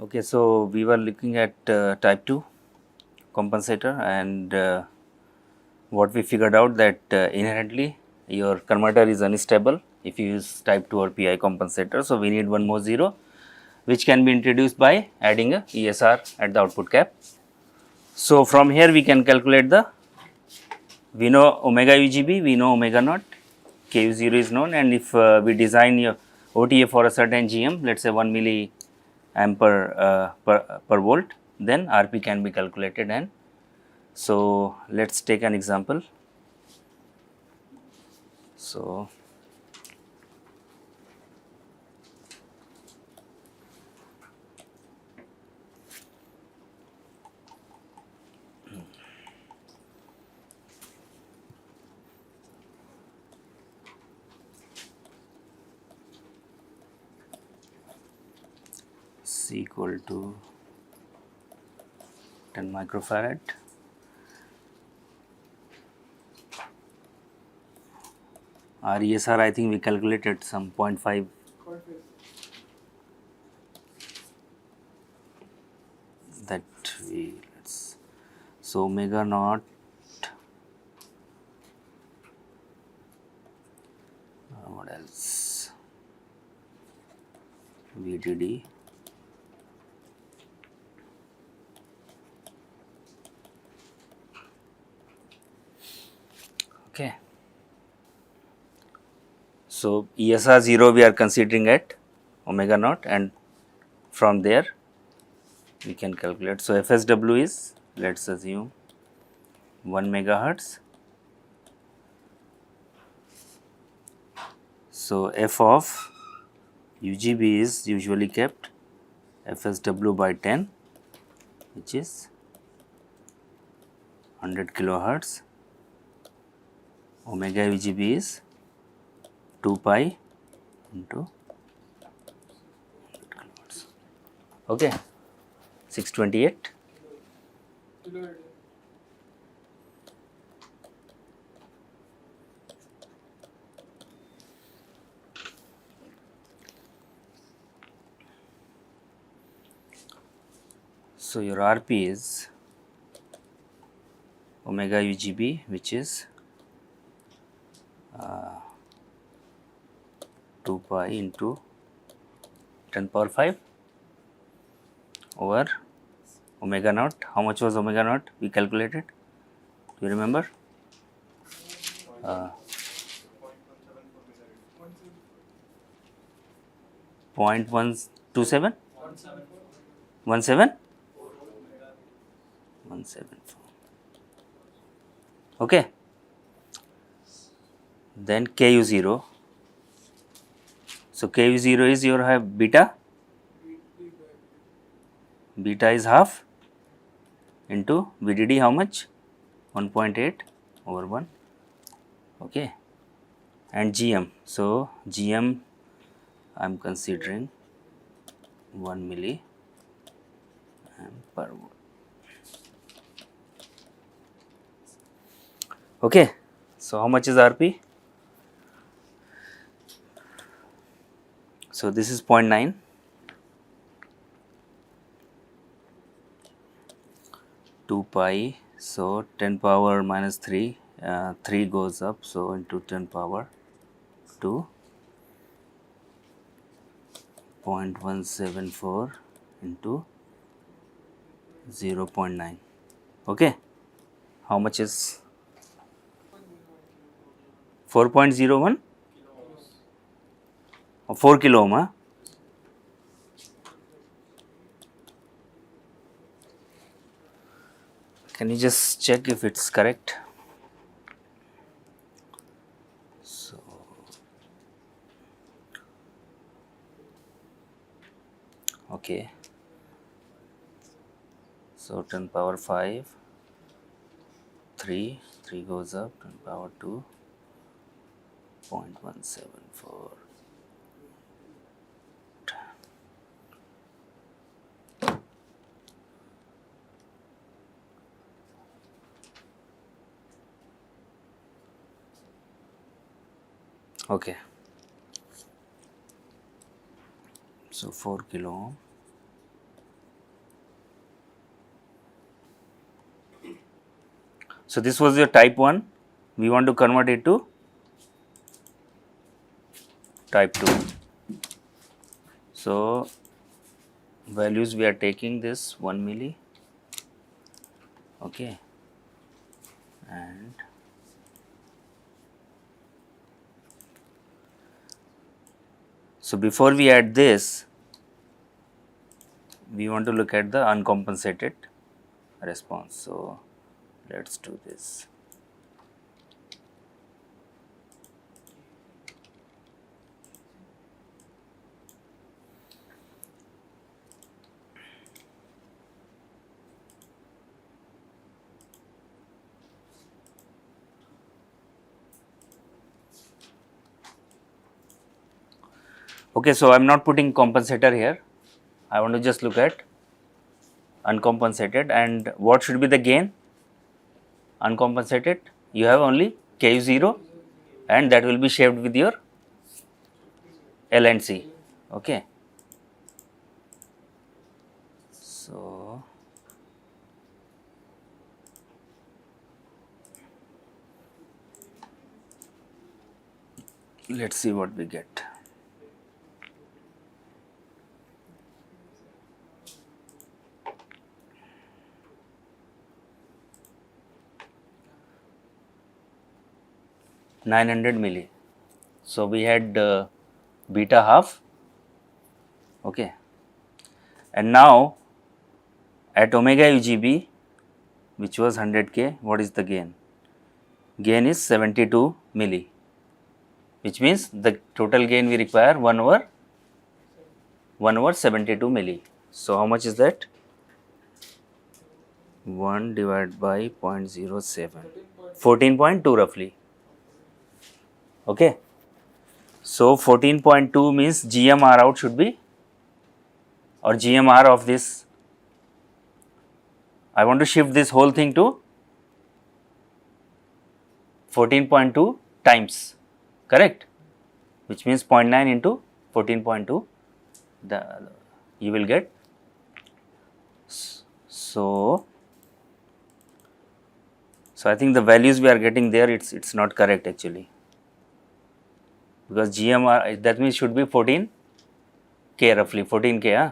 Okay, so we were looking at type 2 compensator, and what we figured out that inherently your converter is unstable if you use type 2 or PI compensator. So, we need one more 0 which can be introduced by adding a ESR at the output cap. So, from here we can calculate we know omega UGB, we know omega naught, KU0 is known, and if we design your OTA for a certain GM, let us say 1 milliampere per volt, then RP can be calculated. And so, let us take an example. So, C equal to 10 microfarad. Our ESR, I think we calculated some 0.5. That we let's so omega naught what else VDD okay. So, ESR 0 we are considering at omega naught, and from there we can calculate. So, FSW is, let us assume 1 megahertz. So, F of UGB is usually kept FSW by 10, which is 100 kilohertz. Omega UGB is 2 pi into 100 kilohertz. Okay, 628. So, your RP is omega UGB, which is 2 pi into 10 power 5 over omega naught. How much was omega naught we calculated? Do you remember? 0.127? 174. Okay. Then KU0. So, KU0 is your beta. Beta is half into VDD how much? 1.8 over 1. Okay. And GM. So, GM I am considering 1 milliamp per volt. Okay. So, how much is RP? So, this is 0.9. Two pi, so 10 power minus 3, 3 goes up, so into 10 power 2, 0.174 into 0.9. Okay. How much is 4.01 or 4 kilo ohm? Huh? Can you just check if it's correct? So, okay. So, 10 power 5, 3 goes up, 10 power 2, 0.174. Okay. So, 4 kilo ohm So, this was your type 1, we want to convert it to type 2. So, values we are taking this 1 milli, okay, and so before we add this, we want to look at the uncompensated response. So, let us do this. Okay, so I am not putting compensator here, I want to just look at uncompensated. And what should be the gain? Uncompensated, you have only Ku0 and that will be shaped with your L and C. Okay. So, let us see what we get. $900 milli. So, we had beta half, okay, and now at omega UGB, which was 100K, what is the gain? Gain is 72 milli, which means the total gain we require 1 over 72 milli. So, how much is that? 1 divided by 0.07, 14.2 roughly. Okay. So, 14.2 means GMR out should be, or GMR of this, I want to shift this whole thing to 14.2 times, correct, which means 0.9 into 14.2, you will get. So, I think the values we are getting there, it's not correct actually, because GMR, that means should be 14K roughly, 14K, huh?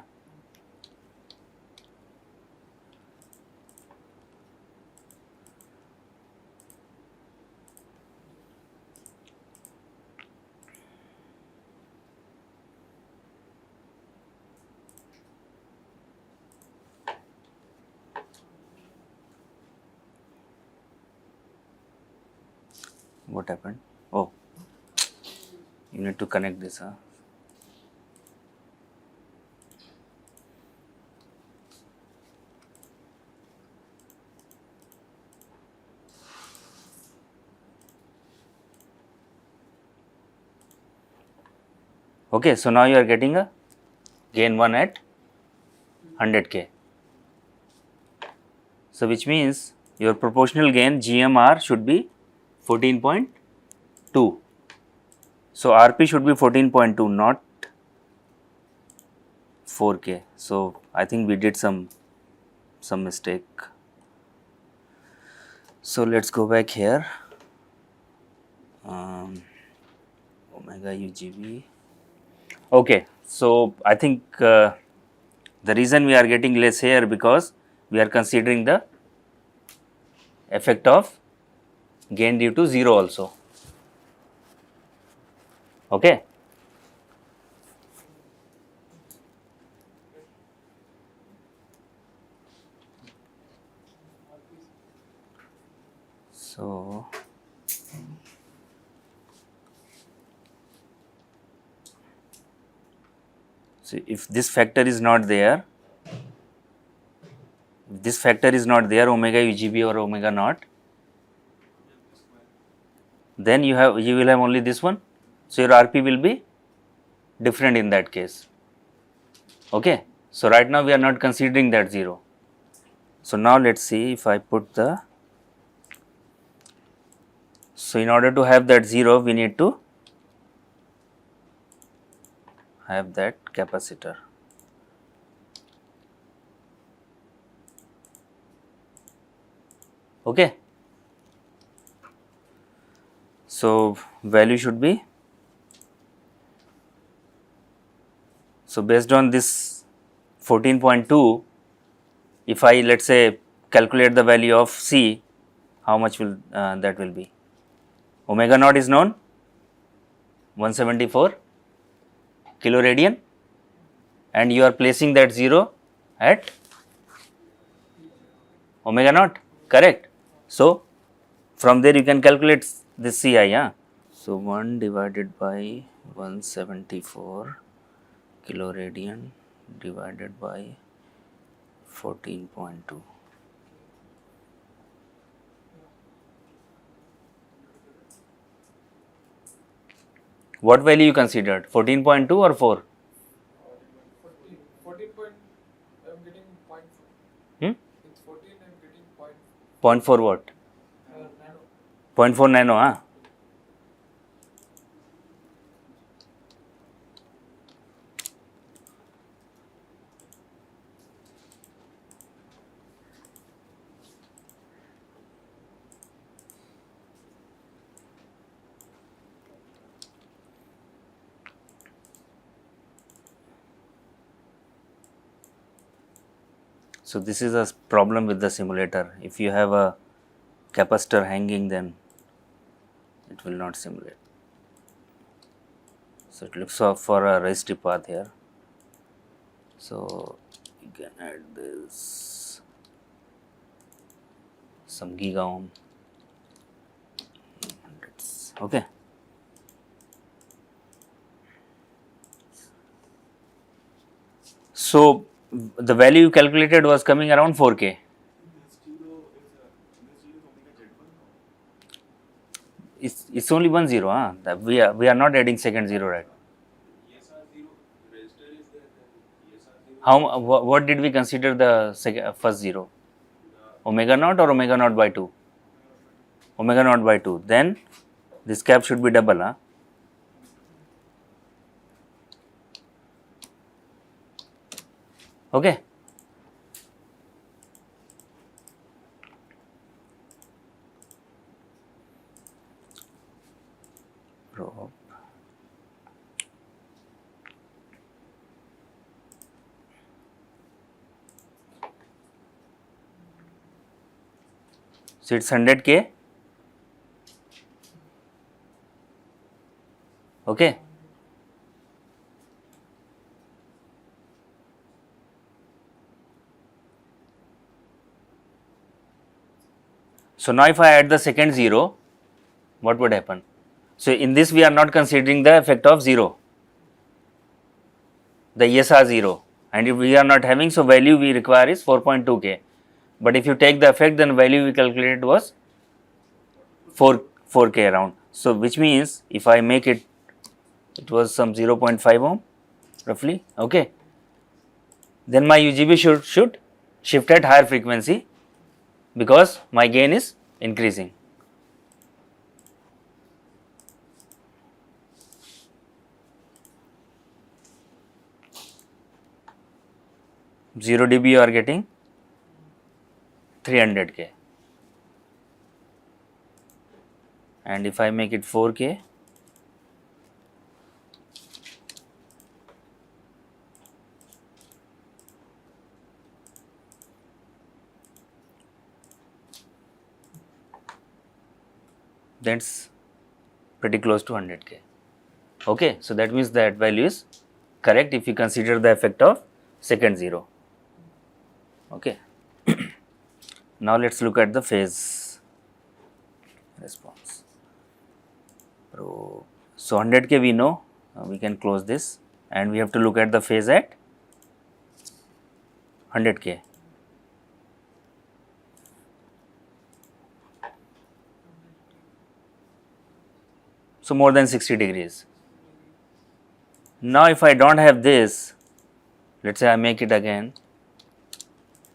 What happened? Oh, you need to connect this, huh? Okay, so now you are getting a gain 1 at 100K. So, which means your proportional gain GMR should be 14.2. So, RP should be 14.2, not 4K. So, I think we did some mistake. So, let us go back here, omega UGB. Okay, so I think the reason we are getting less here, because we are considering the effect of gain due to 0 also. Okay. So, if this factor is not there, omega UGB or omega naught, then you will have only this one. So, your RP will be different in that case. Okay. So, right now we are not considering that 0. So, now let us see if I put the, so in order to have that 0, we need to have that capacitor. Okay. So value should be, so based on this 14.2, if I let us say calculate the value of C, how much will that will be? Omega naught is known 174 kiloradian, and you are placing that 0 at omega naught, correct. So from there you can calculate this Ci. Yeah? So 1 divided by 174 kiloradian divided by 14.2. What value you considered? 14.2 or 4? 14 point, I'm getting 0.4. It's 14, I'm getting 0.4 what? nano. 0.4 nano, huh? So this is a problem with the simulator. If you have a capacitor hanging, then it will not simulate. So it looks for a resistive path here. So you can add this some giga ohm. Okay. So the value you calculated was coming around 4K. It's only 1 0, huh? We are not adding second 0, right? What did we consider the first 0? Omega naught or omega naught by 2? Omega naught by 2. Then this cap should be double, huh? Okay. Probe. So it's 100K. Okay. So now if I add the second 0, what would happen? So in this we are not considering the effect of 0, the ESR 0, and if we are not having, so value we require is 4.2K. But if you take the effect, then value we calculated was 4K around. So which means if I make it, it was some 0.5 ohm roughly, okay. Then my UGB should shift at higher frequency because my gain is increasing. Zero dB you are getting 300K, and if I make it 4K, that's pretty close to 100K. Okay, so that means that value is correct if you consider the effect of second 0. Okay. Now let's look at the phase response. So 100K we know, we can close this, and we have to look at the phase at 100K. So more than 60 degrees. Now if I don't have this, let's say I make it again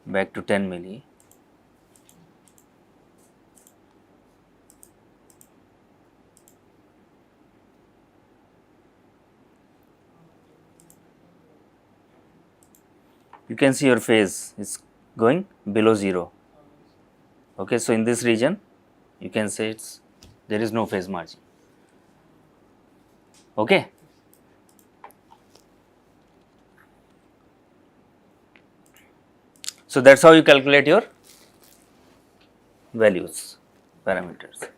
back to 10 milli. You can see your phase is going below 0. Okay, so in this region you can say there is no phase margin. Okay. So that's how you calculate your values, parameters.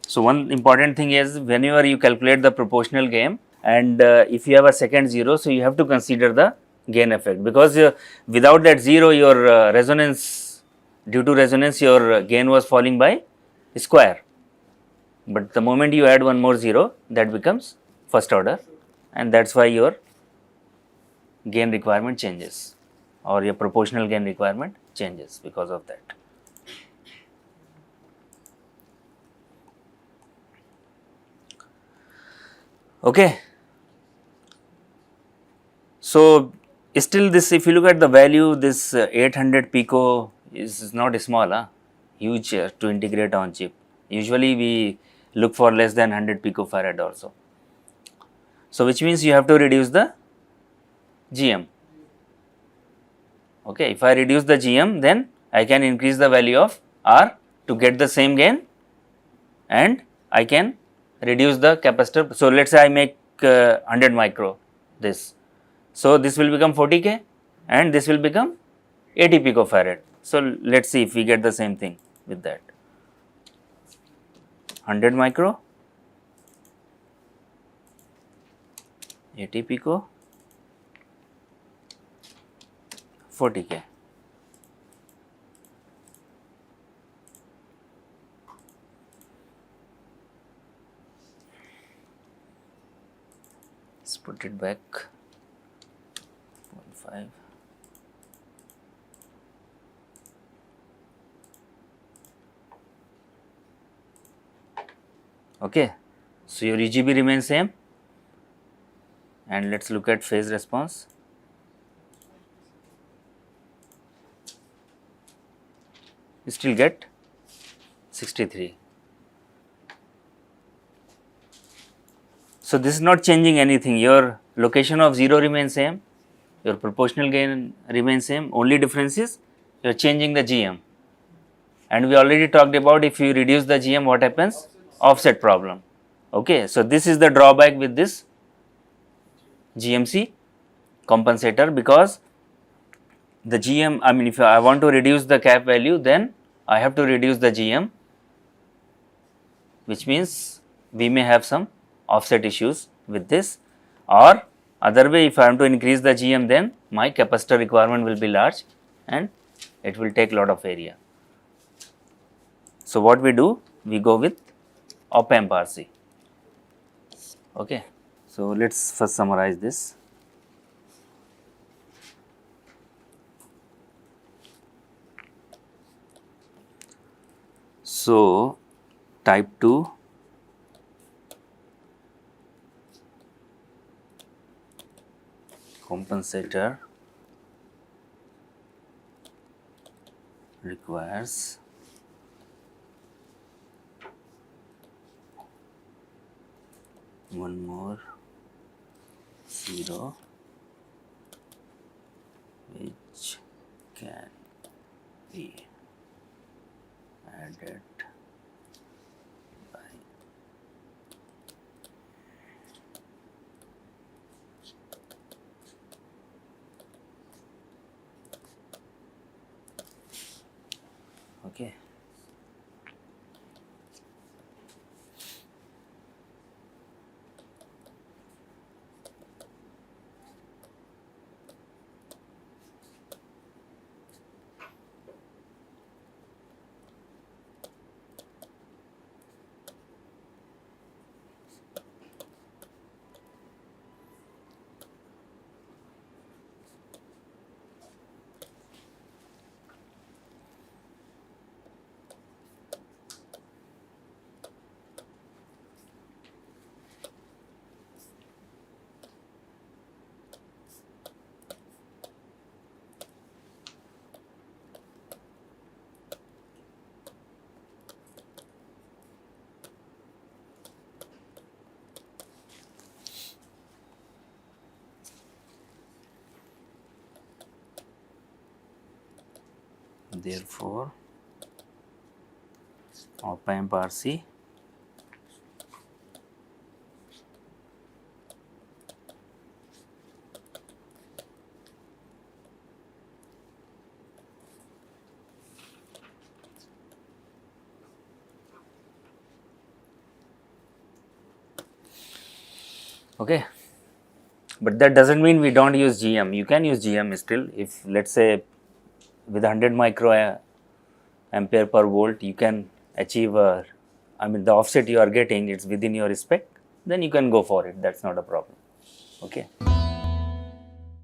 So one important thing is whenever you calculate the proportional gain, and if you have a second 0, so you have to consider the gain effect, because without that 0 your resonance, due to resonance your gain was falling by square, but the moment you add one more 0, that becomes first order, and that is why your gain requirement changes, or your proportional gain requirement changes because of that. Okay. So, still this, if you look at the value, this 800 pico is not small, huge to integrate on chip. Usually we look for less than 100 picofarad also. So, which means you have to reduce the GM. Okay. If I reduce the GM, then I can increase the value of R to get the same gain, and I can reduce the capacitor. So, let us say I make 100 micro this. So, this will become 40K and this will become 80 picofarad. So, let us see if we get the same thing with that. 100 micro, 80 pico, 40K. Let's put it back, 0.5. Okay. So, your EGB remains same, and let us look at phase response. You still get 63. So, this is not changing anything, your location of 0 remains same, your proportional gain remains same, only difference is you are changing the GM, and we already talked about if you reduce the GM what happens? Offset problem. Okay. So, this is the drawback with this GMC compensator, because the GM, I mean if I want to reduce the cap value, then I have to reduce the GM, which means we may have some offset issues with this, or other way, if I am to increase the GM, then my capacitor requirement will be large and it will take lot of area. So, what we do? We go with op-amp RC. Okay. So, let us first summarize this. So, type 2 compensator requires one more 0 which can be added by okay. Therefore, op-amp RC Okay, but that doesn't mean we don't use GM. You can use GM still. If let's say with 100 micro ampere per volt, you can achieve a, I mean the offset you are getting, it's within your spec, then you can go for it. That's not a problem. Okay.